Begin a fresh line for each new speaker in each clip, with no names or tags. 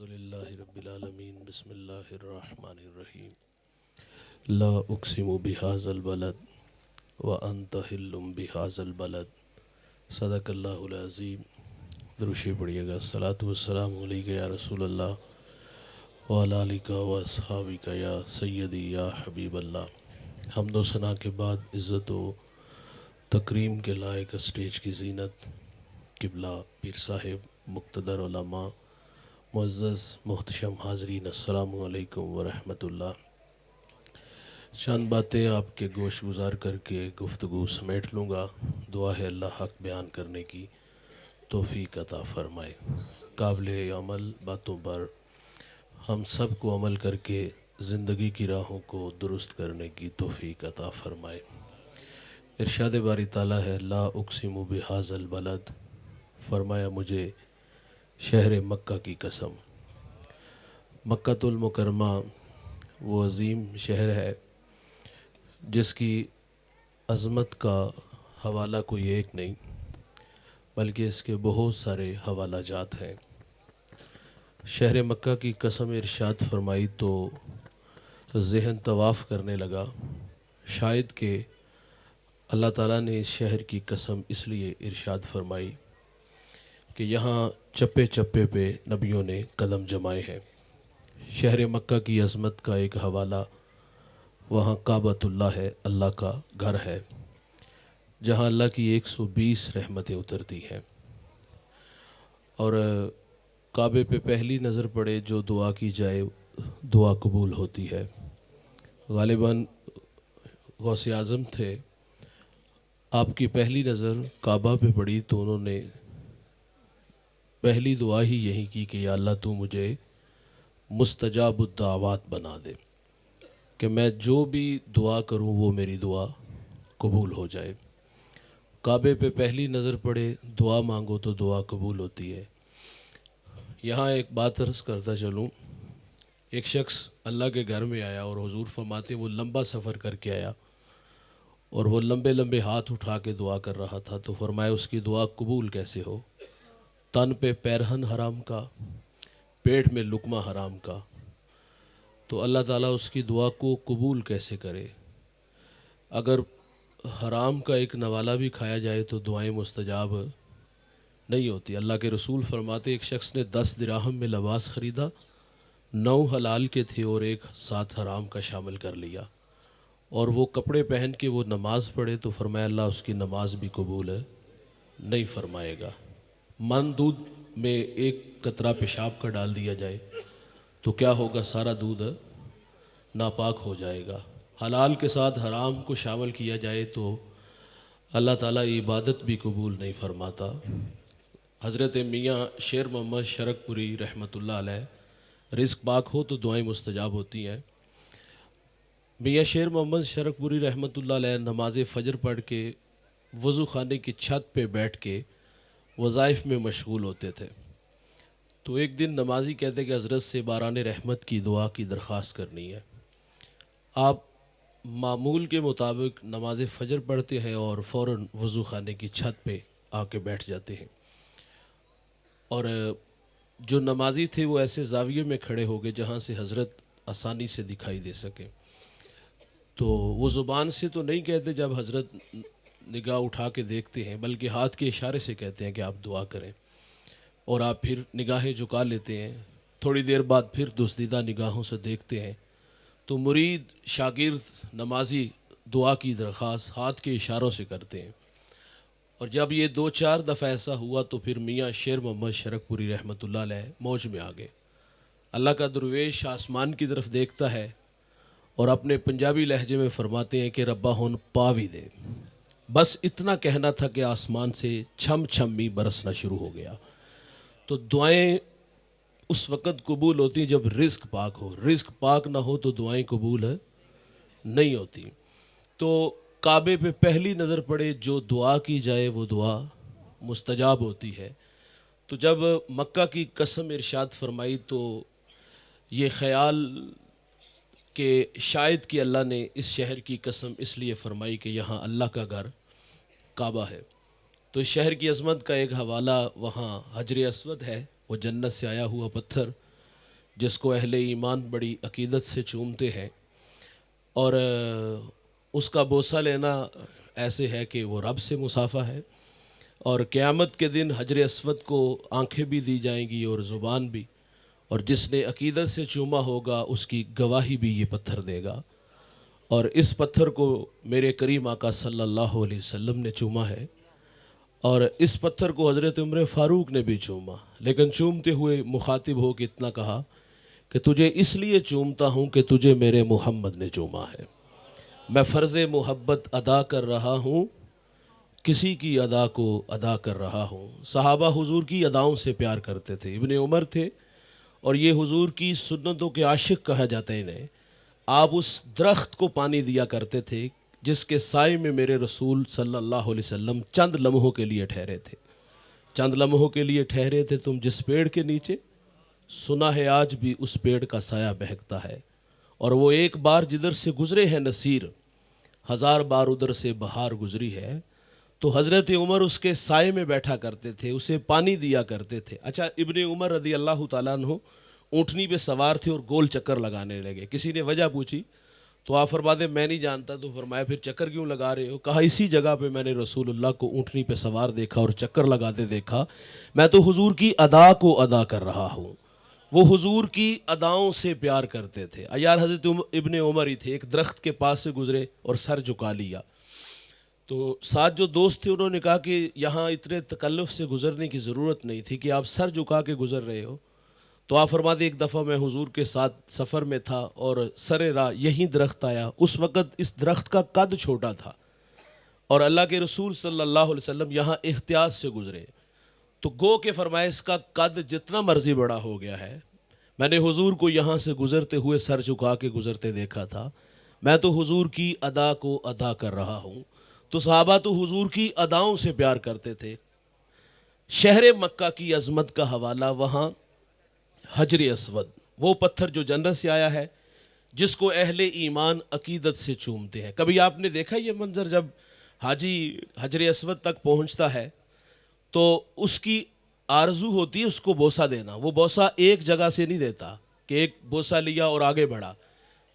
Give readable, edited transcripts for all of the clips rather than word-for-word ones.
الحمدللہ رب العالمین بسم اللہ الرحمن الرحیم لا اقسم بهذا البلد وانت حل بهذا البلد صدق اللہ العظیم۔ دروشی پڑھیے گا۔ الصلاۃ والسلام علیک یا رسول اللہ وعلی آلک و اصحابک یا سیدی یا حبیب اللہ۔ حمد و ثنا کے بعد عزت و تکریم کے لائق اسٹیج کی زینت قبلہ پیر صاحب، مقتدر علماء، معزز محتشم حاضرین، السلام علیکم ورحمۃ اللہ۔ چند باتیں آپ کے گوش گزار کر کے گفتگو سمیٹ لوں گا۔ دعا ہے اللہ حق بیان کرنے کی توفیق عطا فرمائے۔ قابل عمل باتوں پر ہم سب کو عمل کر کے زندگی کی راہوں کو درست کرنے کی توفیق عطا فرمائے۔ ارشاد باری تعالیٰ ہے لا اقسم بہذا البلد، فرمایا مجھے شہر مکہ کی قسم۔ مکۃ المکرمہ وہ عظیم شہر ہے جس کی عظمت کا حوالہ کوئی ایک نہیں بلکہ اس کے بہت سارے حوالہ جات ہیں۔ شہر مکہ کی قسم ارشاد فرمائی تو ذہن طواف کرنے لگا، شاید کہ اللہ تعالیٰ نے اس شہر کی قسم اس لیے ارشاد فرمائی کہ یہاں چپے چپے پہ نبیوں نے قدم جمائے ہیں۔ شہر مکہ کی عظمت کا ایک حوالہ وہاں کعبۃ اللہ ہے، اللہ کا گھر ہے جہاں اللہ کی 120 رحمتیں اترتی ہیں، اور کعبے پہ پہلی نظر پڑے جو دعا کی جائے دعا قبول ہوتی ہے۔ غالباً غوث اعظم تھے، آپ کی پہلی نظر کعبہ پہ پڑی تو انہوں نے پہلی دعا ہی یہی کی کہ یا اللہ تو مجھے مستجاب الدعوات بنا دے، کہ میں جو بھی دعا کروں وہ میری دعا قبول ہو جائے۔ کعبے پہ پہلی نظر پڑے دعا مانگو تو دعا قبول ہوتی ہے۔ یہاں ایک بات عرض کرتا چلوں، ایک شخص اللہ کے گھر میں آیا اور حضور فرماتے وہ لمبا سفر کر کے آیا اور وہ لمبے لمبے ہاتھ اٹھا کے دعا کر رہا تھا، تو فرمایا اس کی دعا قبول کیسے ہو؟ تن پہ پیرہن حرام کا، پیٹ میں لقمہ حرام کا، تو اللہ تعالیٰ اس کی دعا کو قبول کیسے کرے؟ اگر حرام کا ایک نوالہ بھی کھایا جائے تو دعائیں مستجاب نہیں ہوتی۔ اللہ کے رسول فرماتے ایک شخص نے 10 دراہم میں لباس خریدا، 9 حلال کے تھے اور ایک ساتھ حرام کا شامل کر لیا، اور وہ کپڑے پہن کے وہ نماز پڑھے تو فرمایا اللہ اس کی نماز بھی قبول نہیں فرمائے گا۔ من دودھ میں ایک قطرہ پیشاب کا ڈال دیا جائے تو کیا ہوگا؟ سارا دودھ ناپاک ہو جائے گا۔ حلال کے ساتھ حرام کو شامل کیا جائے تو اللہ تعالیٰ عبادت بھی قبول نہیں فرماتا۔ حضرت میاں شیر محمد شرک پوری رحمۃ اللہ علیہ، رزق پاک ہو تو دعائیں مستجاب ہوتی ہیں۔ میاں شیر محمد شرک پوری رحمۃ اللہ علیہ نماز فجر پڑھ کے وضو خانے کی چھت پہ بیٹھ کے وظائف میں مشغول ہوتے تھے، تو ایک دن نمازی کہتے کہ حضرت سے باران رحمت کی دعا کی درخواست کرنی ہے۔ آپ معمول کے مطابق نماز فجر پڑھتے ہیں اور فوراً وضو خانے کی چھت پہ آ کے بیٹھ جاتے ہیں، اور جو نمازی تھے وہ ایسے زاویے میں کھڑے ہو گئے جہاں سے حضرت آسانی سے دکھائی دے سکے، تو وہ زبان سے تو نہیں کہتے جب حضرت نگاہ اٹھا کے دیکھتے ہیں، بلکہ ہاتھ کے اشارے سے کہتے ہیں کہ آپ دعا کریں، اور آپ پھر نگاہیں جھکا لیتے ہیں۔ تھوڑی دیر بعد پھر دزدیدہ نگاہوں سے دیکھتے ہیں تو مرید شاگرد نمازی دعا کی درخواست ہاتھ کے اشاروں سے کرتے ہیں، اور جب یہ 2-4 دفعہ ایسا ہوا تو پھر میاں شیر محمد شرک پوری رحمۃ اللہ علیہ موج میں آ گئے۔ اللہ کا درویش آسمان کی طرف دیکھتا ہے اور اپنے پنجابی لہجے میں فرماتے ہیں کہ ربا ہن پاوی دے۔ بس اتنا کہنا تھا کہ آسمان سے چھم چھمی برسنا شروع ہو گیا۔ تو دعائیں اس وقت قبول ہوتی ہیں جب رزق پاک ہو، رزق پاک نہ ہو تو دعائیں قبول نہیں ہوتی۔ تو کعبے پہ پہلی نظر پڑے جو دعا کی جائے وہ دعا مستجاب ہوتی ہے۔ تو جب مکہ کی قسم ارشاد فرمائی تو یہ خیال کہ شاید کہ اللہ نے اس شہر کی قسم اس لیے فرمائی کہ یہاں اللہ کا گھر کعبہ ہے، تو اس شہر کی عظمت کا ایک حوالہ وہاں حجر اسود ہے، وہ جنت سے آیا ہوا پتھر جس کو اہل ایمان بڑی عقیدت سے چومتے ہیں، اور اس کا بوسہ لینا ایسے ہے کہ وہ رب سے مصافحہ ہے، اور قیامت کے دن حجر اسود کو آنکھیں بھی دی جائیں گی اور زبان بھی، اور جس نے عقیدت سے چوما ہوگا اس کی گواہی بھی یہ پتھر دے گا۔ اور اس پتھر کو میرے کریم آقا صلی اللہ علیہ وسلم نے چوما ہے، اور اس پتھر کو حضرت عمر فاروق نے بھی چوما، لیکن چومتے ہوئے مخاطب ہو کے اتنا کہا کہ تجھے اس لیے چومتا ہوں کہ تجھے میرے محمد نے چوما ہے، میں فرض محبت ادا کر رہا ہوں، کسی کی ادا کو ادا کر رہا ہوں۔ صحابہ حضور کی اداؤں سے پیار کرتے تھے، ابن عمر تھے اور یہ حضور کی سنتوں کے عاشق کہا جاتا ہے انہیں۔ آپ اس درخت کو پانی دیا کرتے تھے جس کے سائے میں میرے رسول صلی اللہ علیہ وسلم چند لمحوں کے لیے ٹھہرے تھے، چند لمحوں کے لیے ٹھہرے تھے۔ تم جس پیڑ کے نیچے، سنا ہے آج بھی اس پیڑ کا سایہ بہکتا ہے، اور وہ ایک بار جدھر سے گزرے ہیں نصیر، ہزار بار ادھر سے بہار گزری ہے۔ تو حضرت عمر اس کے سائے میں بیٹھا کرتے تھے، اسے پانی دیا کرتے تھے۔ اچھا، ابن عمر رضی اللہ تعالیٰ عنہ اونٹنی پہ سوار تھے اور گول چکر لگانے لگے۔ کسی نے وجہ پوچھی تو آپ فرماتے میں نہیں جانتا، تو فرمایا پھر چکر کیوں لگا رہے ہو؟ کہا اسی جگہ پہ میں نے رسول اللہ کو اونٹنی پہ سوار دیکھا اور چکر لگاتے دیکھا، میں تو حضور کی ادا کو ادا کر رہا ہوں۔ وہ حضور کی اداؤں سے پیار کرتے تھے۔ یار حضرت ابن عمر ہی تھے، ایک درخت کے پاس سے گزرے اور سر جھکا لیا، تو ساتھ جو دوست تھے انہوں نے کہا کہ یہاں اتنے تکلف سے گزرنے کی ضرورت نہیں تھی کہ آپ سر جھکا کے گزر رہے ہو۔ تو آپ فرماتے ایک دفعہ میں حضور کے ساتھ سفر میں تھا اور سر راہ یہی درخت آیا، اس وقت اس درخت کا قد چھوٹا تھا اور اللہ کے رسول صلی اللہ علیہ وسلم یہاں احتیاط سے گزرے، تو گو کہ فرمایا اس کا قد جتنا مرضی بڑا ہو گیا ہے، میں نے حضور کو یہاں سے گزرتے ہوئے سر جھکا کے گزرتے دیکھا تھا، میں تو حضور کی ادا کو ادا کر رہا ہوں۔ تو صحابہ تو حضور کی اداؤں سے پیار کرتے تھے۔ شہر مکہ کی عظمت کا حوالہ وہاں حجر اسود، وہ پتھر جو جنت سے آیا ہے، جس کو اہل ایمان عقیدت سے چومتے ہیں۔ کبھی آپ نے دیکھا یہ منظر، جب حاجی حجر اسود تک پہنچتا ہے تو اس کی آرزو ہوتی ہے اس کو بوسہ دینا، وہ بوسہ ایک جگہ سے نہیں دیتا کہ ایک بوسہ لیا اور آگے بڑھا،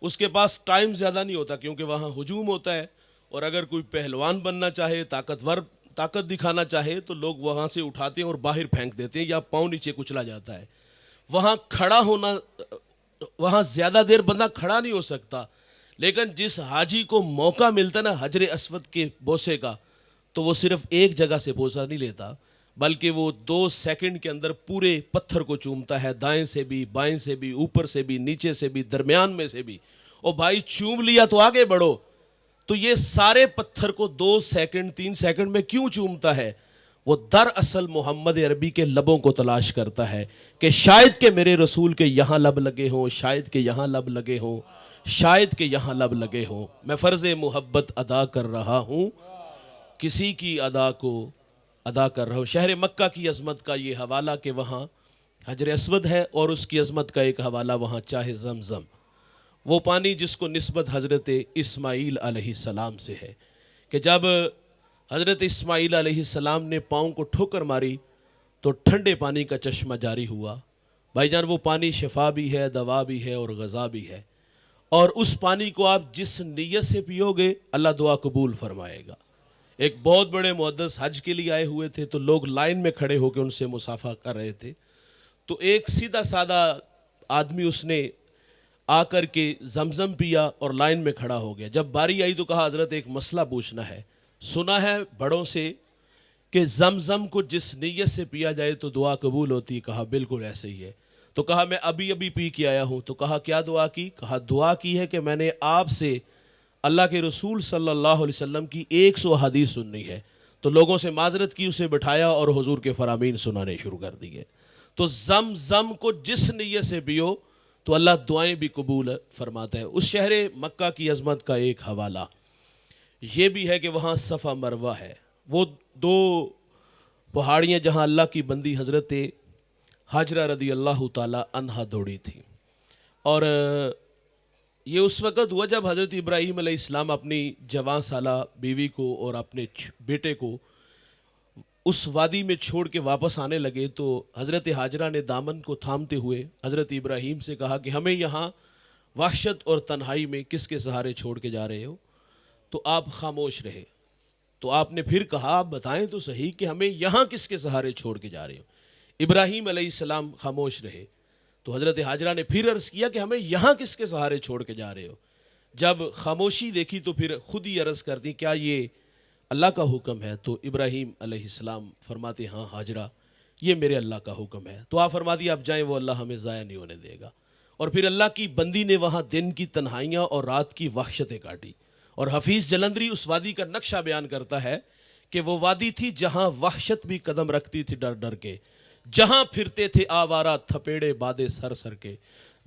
اس کے پاس ٹائم زیادہ نہیں ہوتا کیونکہ وہاں ہجوم ہوتا ہے، اور اگر کوئی پہلوان بننا چاہے، طاقت دکھانا چاہے تو لوگ وہاں سے اٹھاتے ہیں اور باہر پھینک دیتے ہیں یا پاؤں نیچے کچلا جاتا ہے۔ وہاں کھڑا ہونا، وہاں زیادہ دیر بندہ کھڑا نہیں ہو سکتا، لیکن جس حاجی کو موقع ملتا ہے نا حجر اسود کے بوسے کا، تو وہ صرف ایک جگہ سے بوسہ نہیں لیتا بلکہ وہ 2 سیکنڈ کے اندر پورے پتھر کو چومتا ہے، دائیں سے بھی، بائیں سے بھی، اوپر سے بھی، نیچے سے بھی، درمیان میں سے بھی۔ اور بھائی چوم لیا تو آگے بڑھو۔ تو یہ سارے پتھر کو 2 سیکنڈ 3 سیکنڈ میں کیوں چومتا ہے؟ وہ دراصل محمد عربی کے لبوں کو تلاش کرتا ہے کہ شاید کہ میرے رسول کے یہاں لب لگے ہوں، شاید کہ یہاں لب لگے ہوں، شاید کہ یہاں لب لگے ہوں، میں فرض محبت ادا کر رہا ہوں، کسی کی ادا کو ادا کر رہا ہوں۔ شہر مکہ کی عظمت کا یہ حوالہ کہ وہاں حجر اسود ہے، اور اس کی عظمت کا ایک حوالہ وہاں چاہے زمزم، وہ پانی جس کو نسبت حضرت اسماعیل علیہ السلام سے ہے، کہ جب حضرت اسماعیل علیہ السلام نے پاؤں کو ٹھوکر ماری تو ٹھنڈے پانی کا چشمہ جاری ہوا۔ بھائی جان وہ پانی شفا بھی ہے، دوا بھی ہے اور غذا بھی ہے، اور اس پانی کو آپ جس نیت سے پیو گے اللہ دعا قبول فرمائے گا۔ ایک بہت بڑے محدث حج کے لیے آئے ہوئے تھے، تو لوگ لائن میں کھڑے ہو کے ان سے مصافحہ کر رہے تھے، تو ایک سیدھا سادہ آدمی اس نے آ کر کے زمزم پیا اور لائن میں کھڑا ہو گیا۔ جب باری آئی تو کہا حضرت ایک مسئلہ پوچھنا ہے، سنا ہے بڑوں سے کہ زمزم کو جس نیت سے پیا جائے تو دعا قبول ہوتی ہے۔ کہا بالکل ایسے ہی ہے۔ تو کہا میں ابھی پی کے آیا ہوں۔ تو کہا کیا دعا کی؟ کہا دعا کی ہے کہ میں نے آپ سے اللہ کے رسول صلی اللہ علیہ وسلم کی 100 حدیث سننی ہے۔ تو لوگوں سے معذرت کی، اسے بٹھایا اور حضور کے فرامین سنانے شروع کر دیے۔ تو زمزم کو جس نیت سے پیو تو اللہ دعائیں بھی قبول فرماتا ہے۔ اس شہر مکہ کی عظمت کا ایک حوالہ یہ بھی ہے کہ وہاں صفا مروہ ہے، وہ 2 پہاڑیاں جہاں اللہ کی بندی حضرت حاجرہ رضی اللہ تعالی عنہا دوڑی تھی، اور یہ اس وقت ہوا جب حضرت ابراہیم علیہ السلام اپنی جوان سالہ بیوی کو اور اپنے بیٹے کو اس وادی میں چھوڑ کے واپس آنے لگے تو حضرت ہاجرہ نے دامن کو تھامتے ہوئے حضرت ابراہیم سے کہا کہ ہمیں یہاں وحشت اور تنہائی میں کس کے سہارے چھوڑ کے جا رہے ہو؟ تو آپ خاموش رہے. تو آپ نے پھر کہا آپ بتائیں تو صحیح کہ ہمیں یہاں کس کے سہارے چھوڑ کے جا رہے ہو؟ ابراہیم علیہ السلام خاموش رہے. تو حضرت ہاجرہ نے پھر عرض کیا کہ ہمیں یہاں کس کے سہارے چھوڑ کے جا رہے ہو؟ جب خاموشی دیکھی تو پھر خود ہی عرض کر دی کیا یہ اللہ کا حکم ہے؟ تو ابراہیم علیہ السلام فرماتے ہاں ہاجرہ یہ میرے اللہ کا حکم ہے. تو آپ فرما دیا اب جائیں وہ اللہ ہمیں ضائع نہیں ہونے دے گا. اور پھر اللہ کی بندی نے وہاں دن کی تنہائیاں اور رات کی وحشتیں کاٹی. اور حفیظ جلندری اس وادی کا نقشہ بیان کرتا ہے کہ وہ وادی تھی جہاں وحشت بھی قدم رکھتی تھی ڈر ڈر کے، جہاں پھرتے تھے آوارہ تھپیڑے بادے سر سر کے،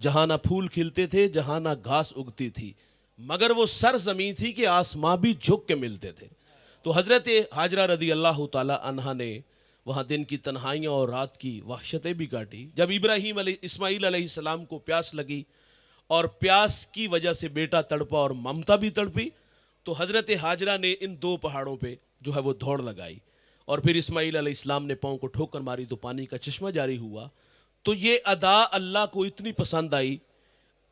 جہاں نہ پھول کھلتے تھے جہاں نہ گھاس اگتی تھی، مگر وہ سر زمین تھی کہ آسماں بھی جھک کے ملتے تھے. تو حضرت ہاجرہ رضی اللہ تعالی عنہا نے وہاں دن کی تنہائیاں اور رات کی وحشتیں بھی کاٹی. جب اسماعیل علیہ السلام کو پیاس لگی اور پیاس کی وجہ سے بیٹا تڑپا اور ممتا بھی تڑپی تو حضرت ہاجرہ نے ان دو پہاڑوں پہ جو ہے وہ دوڑ لگائی. اور پھر اسماعیل علیہ السلام نے پاؤں کو ٹھوکر ماری تو پانی کا چشمہ جاری ہوا. تو یہ ادا اللہ کو اتنی پسند آئی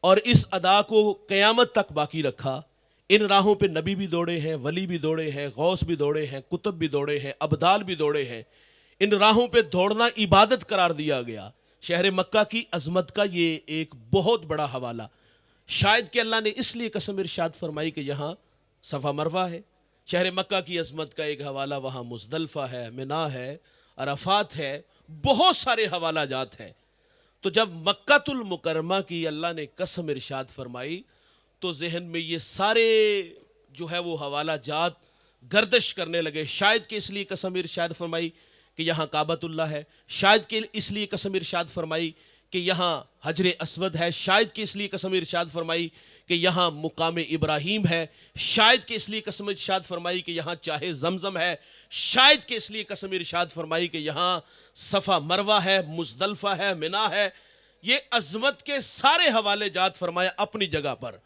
اور اس ادا کو قیامت تک باقی رکھا. ان راہوں پہ نبی بھی دوڑے ہیں، ولی بھی دوڑے ہیں، غوث بھی دوڑے ہیں، کتب بھی دوڑے ہیں، ابدال بھی دوڑے ہیں. ان راہوں پہ دوڑنا عبادت قرار دیا گیا. شہر مکہ کی عظمت کا یہ ایک بہت بڑا حوالہ شاید کہ اللہ نے اس لیے قسم ارشاد فرمائی کہ یہاں صفا مروہ ہے. شہر مکہ کی عظمت کا ایک حوالہ وہاں مزدلفہ ہے، منا ہے، عرفات ہے، بہت سارے حوالہ جات ہیں. تو جب مکۃ المکرمہ کی اللہ نے قسم ارشاد فرمائی تو ذہن میں یہ سارے جو ہے وہ حوالہ جات گردش کرنے لگے. شاید کہ اس لیے قسم ارشاد فرمائی کہ یہاں کعبۃ اللہ ہے، شاید کہ اس لیے قسم ارشاد فرمائی کہ یہاں حجر اسود ہے، شاید کہ اس لیے قسم ارشاد فرمائی کہ یہاں مقام ابراہیم ہے، شاید کہ اس لیے قسم ارشاد فرمائی کہ یہاں چاہے زمزم ہے، شاید کہ اس لیے قسم ارشاد فرمائی کہ یہاں صفا مروہ ہے، مزدلفہ ہے، منا ہے. یہ عظمت کے سارے حوالے جات فرمایا اپنی جگہ پر.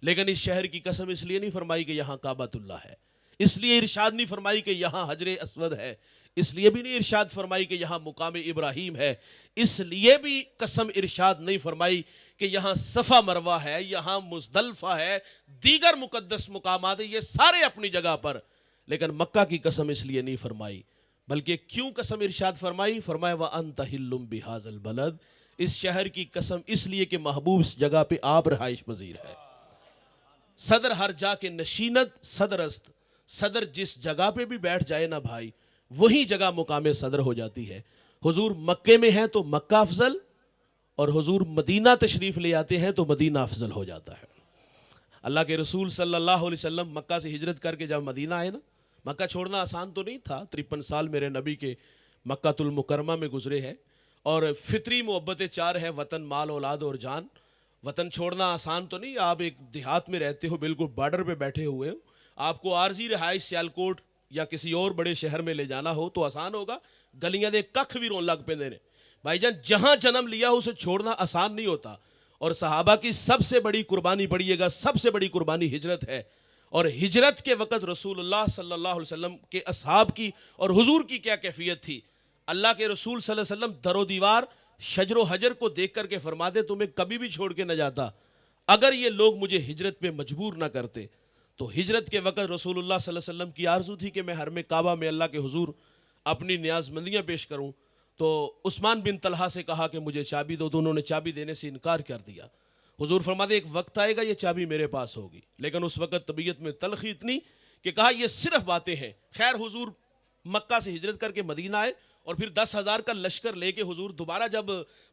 لیکن اس شہر کی قسم اس لیے نہیں فرمائی کہ یہاں کعبۃ اللہ ہے، اس لیے ارشاد نہیں فرمائی کہ یہاں حجر اسود ہے، اس لیے بھی نہیں ارشاد فرمائی کہ یہاں مقام ابراہیم ہے، اس لیے بھی قسم ارشاد نہیں فرمائی کہ یہاں صفا مروہ ہے، یہاں مزدلفہ ہے، دیگر مقدس مقامات ہیں، یہ سارے اپنی جگہ پر. لیکن مکہ کی قسم اس لیے نہیں فرمائی. بلکہ کیوں قسم ارشاد فرمائی؟ فرمایا وَأَنْتَ حِلٌّ بِهَذَا الْبَلَدِ، اس شہر کی قسم اس لیے کہ محبوب اس جگہ پہ آپ رہائش پذیر ہے. صدر ہر جا کے نشینت صدر است، صدر جس جگہ پہ بھی بیٹھ جائے نا بھائی وہی جگہ مقام صدر ہو جاتی ہے. حضور مکے میں ہیں تو مکہ افضل، اور حضور مدینہ تشریف لے آتے ہیں تو مدینہ افضل ہو جاتا ہے. اللہ کے رسول صلی اللہ علیہ وسلم مکہ سے ہجرت کر کے جب مدینہ آئے نا، مکہ چھوڑنا آسان تو نہیں تھا. 53 سال میرے نبی کے مکہ المکرمہ میں گزرے ہیں اور فطری محبت چار ہے، وطن، مال، اولاد اور جان. وطن چھوڑنا آسان تو نہیں. آپ ایک دیہات میں رہتے ہو، بالکل بارڈر پہ بیٹھے ہوئے ہو، آپ کو عارضی رہائش سیالکوٹ یا کسی اور بڑے شہر میں لے جانا ہو تو آسان ہوگا. گلیاں دے ککھ بھی رون لگ پہ دینے. بھائی جان جہاں جنم لیا اسے چھوڑنا آسان نہیں ہوتا. اور صحابہ کی سب سے بڑی قربانی پڑھیے گا، سب سے بڑی قربانی ہجرت ہے. اور ہجرت کے وقت رسول اللہ صلی اللہ علیہ وسلم کے اصحاب کی اور حضور کی کیا کیفیت تھی. اللہ کے رسول صلی اللہ علیہ وسلم در و دیوار، شجر و حجر کو دیکھ کر کے فرماتے تمہیں کبھی بھی چھوڑ کے نہ جاتا اگر یہ لوگ مجھے ہجرت پہ مجبور نہ کرتے. تو ہجرت کے وقت رسول اللہ صلی اللہ علیہ وسلم کی آرزو تھی کہ میں حرم کعبہ میں اللہ کے حضور اپنی نیاز مندیاں پیش کروں. تو عثمان بن طلحہ سے کہا کہ مجھے چابی دو، تو انہوں نے چابی دینے سے انکار کر دیا. حضور فرماتے ایک وقت آئے گا یہ چابی میرے پاس ہوگی. لیکن اس وقت طبیعت میں تلخی اتنی کہ کہا یہ صرف باتیں ہیں. خیر حضور مکہ سے ہجرت کر کے مدینہ آئے اور پھر 10,000 کا لشکر لے کے حضور دوبارہ جب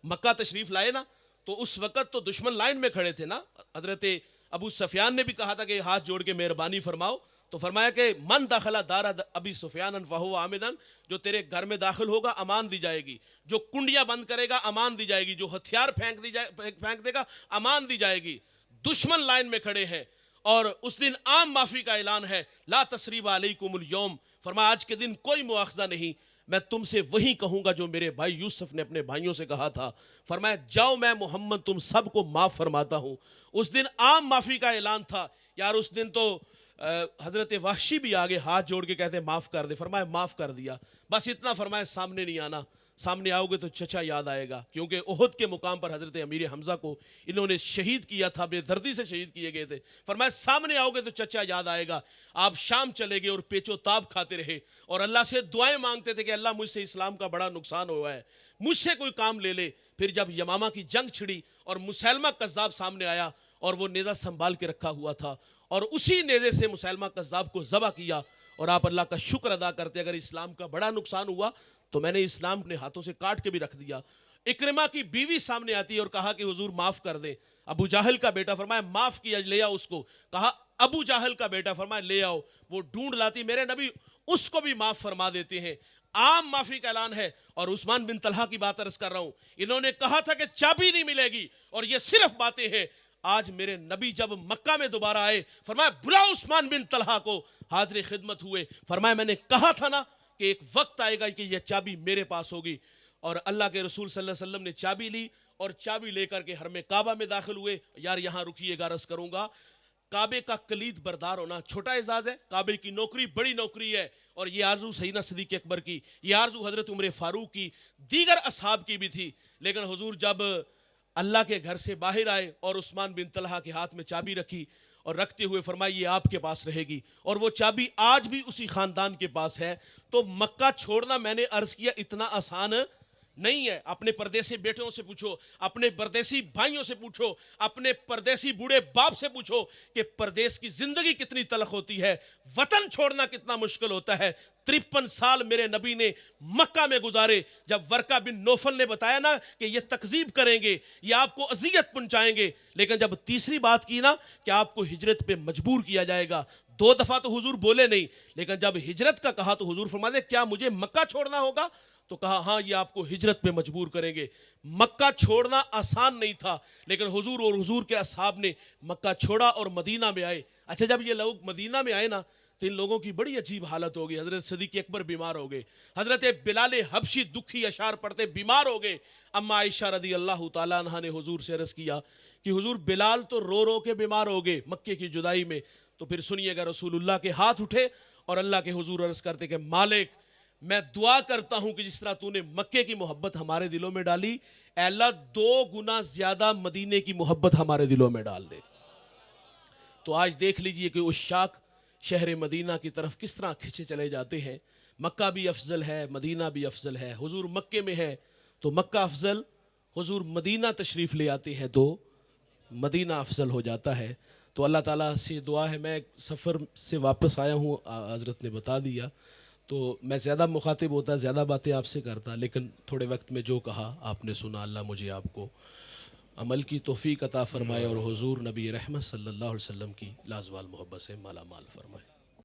مکہ تشریف لائے نا تو اس وقت تو دشمن لائن میں کھڑے تھے نا. حضرت ابو سفیان نے بھی کہا تھا کہ ہاتھ جوڑ کے مہربانی فرماؤ. تو فرمایا کہ من داخلہ دار ابی سفیان فہو آمن، جو تیرے گھر میں داخل ہوگا امان دی جائے گی، جو کنڈیاں بند کرے گا امان دی جائے گی، جو ہتھیار پھینک دے گا امان دی جائے گی. دشمن لائن میں کھڑے ہیں اور اس دن عام معافی کا اعلان ہے. لا تثریب علیکم اليوم، فرمایا آج کے دن کوئی مواخذہ نہیں، میں تم سے وہی کہوں گا جو میرے بھائی یوسف نے اپنے بھائیوں سے کہا تھا. فرمایا جاؤ میں محمد تم سب کو معاف فرماتا ہوں. اس دن عام معافی کا اعلان تھا. یار اس دن تو حضرت وحشی بھی آگے ہاتھ جوڑ کے کہتے ہیں معاف کر دے، فرمایا معاف کر دیا، بس اتنا فرمایا سامنے نہیں آنا، سامنے آؤ گے تو چچا یاد آئے گا، کیونکہ احد کے مقام پر حضرت امیر حمزہ کو انہوں نے شہید کیا تھا، بے دردی سے شہید کیے گئے تھے، فرمایا سامنے آؤ گے تو چچا یاد آئے گا۔ آپ شام چلے گئے اور پیچ و تاب کھاتے رہے اور اللہ سے دعائیں مانگتے تھے کہ اللہ مجھ سے اسلام کا بڑا نقصان ہوا ہے، مجھ سے کوئی کام لے لے۔ پھر جب یمامہ کی جنگ چھڑی اور مسیلمہ کذاب سامنے آیا اور وہ نیزہ سنبھال کے رکھا ہوا تھا اور اسی نیزے سے مسیلمہ کذاب کو ذبح کیا، اور آپ اللہ کا شکر ادا کرتے اگر اسلام کا بڑا نقصان ہوا تو میں نے اسلام اپنے ہاتھوں سے کاٹ کے بھی رکھ دیا۔ اکرمہ کی بیوی سامنے آتی ہے اور کہا کہ حضور معاف کر دیں، ابو جہل کا بیٹا، فرمایا معاف کیا، لے آؤ اس کو، کہا ابو جہل کا بیٹا، فرمایا لے آؤ، وہ ڈھونڈ لاتی، میرے نبی اس کو بھی معاف فرما دیتے ہیں، عام معافی کا اعلان ہے۔ اور عثمان بن طلحہ کی بات عرض کر رہا ہوں، انہوں نے کہا تھا کہ چابی نہیں ملے گی اور یہ صرف باتیں ہیں، آج میرے نبی جب مکہ میں دوبارہ آئے، فرمایا بلاؤ عثمان بن طلحہ کو، حاضر خدمت ہوئے، فرمایا میں نے کہا تھا نا کہ ایک وقت آئے گا کہ یہ چابی میرے پاس ہوگی، اور اللہ کے رسول صلی اللہ علیہ وسلم نے چابی لی اور چابی لے کر کے حرم کعبہ میں داخل ہوئے۔ یار یہاں رکیے گا، عرض کروں گا، کعبے کا کلید بردار ہونا چھوٹا اعزاز ہے، کعبے کی نوکری بڑی نوکری ہے، اور یہ آرزو سیدنا صدیق اکبر کی، یہ آرزو حضرت عمر فاروق کی، دیگر اصحاب کی بھی تھی، لیکن حضور جب اللہ کے گھر سے باہر آئے اور عثمان بن طلحہ کے ہاتھ میں چابی رکھی اور رکھتے ہوئے فرمایا یہ آپ کے پاس رہے گی، اور وہ چابی آج بھی اسی خاندان کے پاس ہے۔ تو مکہ چھوڑنا میں نے عرض کیا اتنا آسان نہیں ہے۔ اپنے پردیسی بیٹوں سے پوچھو، اپنے پردیسی بھائیوں سے پوچھو، اپنے پردیسی بوڑھے باپ سے پوچھو کہ پردیس کی زندگی کتنی تلخ ہوتی ہے، وطن چھوڑنا کتنا مشکل ہوتا ہے۔ 53 سال میرے نبی نے مکہ میں گزارے۔ جب ورقہ بن نوفل نے بتایا نا کہ یہ تکذیب کریں گے، یہ آپ کو اذیت پہنچائیں گے، لیکن جب تیسری بات کی نا کہ آپ کو ہجرت پہ مجبور کیا جائے گا، 2 دفعہ تو حضور بولے نہیں، لیکن جب ہجرت کا کہا تو حضور فرماتے کیا مجھے مکہ چھوڑنا ہوگا؟ تو کہا ہاں یہ آپ کو ہجرت پہ مجبور کریں گے۔ مکہ چھوڑنا آسان نہیں تھا، لیکن حضور اور حضور کے اصحاب نے مکہ چھوڑا اور مدینہ میں آئے۔ اچھا جب یہ لوگ مدینہ میں آئے نا تو ان لوگوں کی بڑی عجیب حالت ہو گئی۔ حضرت صدیق اکبر بیمار ہو گئے، حضرت بلال حبشی دکھی اشعار پڑھتے بیمار ہو گئے۔ اما عائشہ رضی اللہ تعالیٰ عنہ نے حضور سے عرض کیا کہ حضور بلال تو رو رو کے بیمار ہو گئے مکے کی جدائی میں۔ تو پھر سنیے گا، رسول اللہ کے ہاتھ اٹھے اور اللہ کے حضور عرض کرتے کہ مالک میں دعا کرتا ہوں کہ جس طرح تو نے مکے کی محبت ہمارے دلوں میں ڈالی، اے اللہ 2 گنا زیادہ مدینے کی محبت ہمارے دلوں میں ڈال دے۔ تو آج دیکھ لیجئے کہ عشاق شہر مدینہ کی طرف کس طرح کھنچے چلے جاتے ہیں۔ مکہ بھی افضل ہے، مدینہ بھی افضل ہے، حضور مکے میں ہے تو مکہ افضل، حضور مدینہ تشریف لے آتے ہیں تو مدینہ افضل ہو جاتا ہے۔ تو اللہ تعالیٰ سے دعا ہے، میں سفر سے واپس آیا ہوں، حضرت نے بتا دیا، تو میں زیادہ مخاطب ہوتا، زیادہ باتیں آپ سے کرتا، لیکن تھوڑے وقت میں جو کہا آپ نے سنا، اللہ مجھے آپ کو عمل کی توفیق عطا فرمائے اور حضور نبی رحمت صلی اللہ علیہ وسلم کی لازوال محبت سے مالا مال فرمائے۔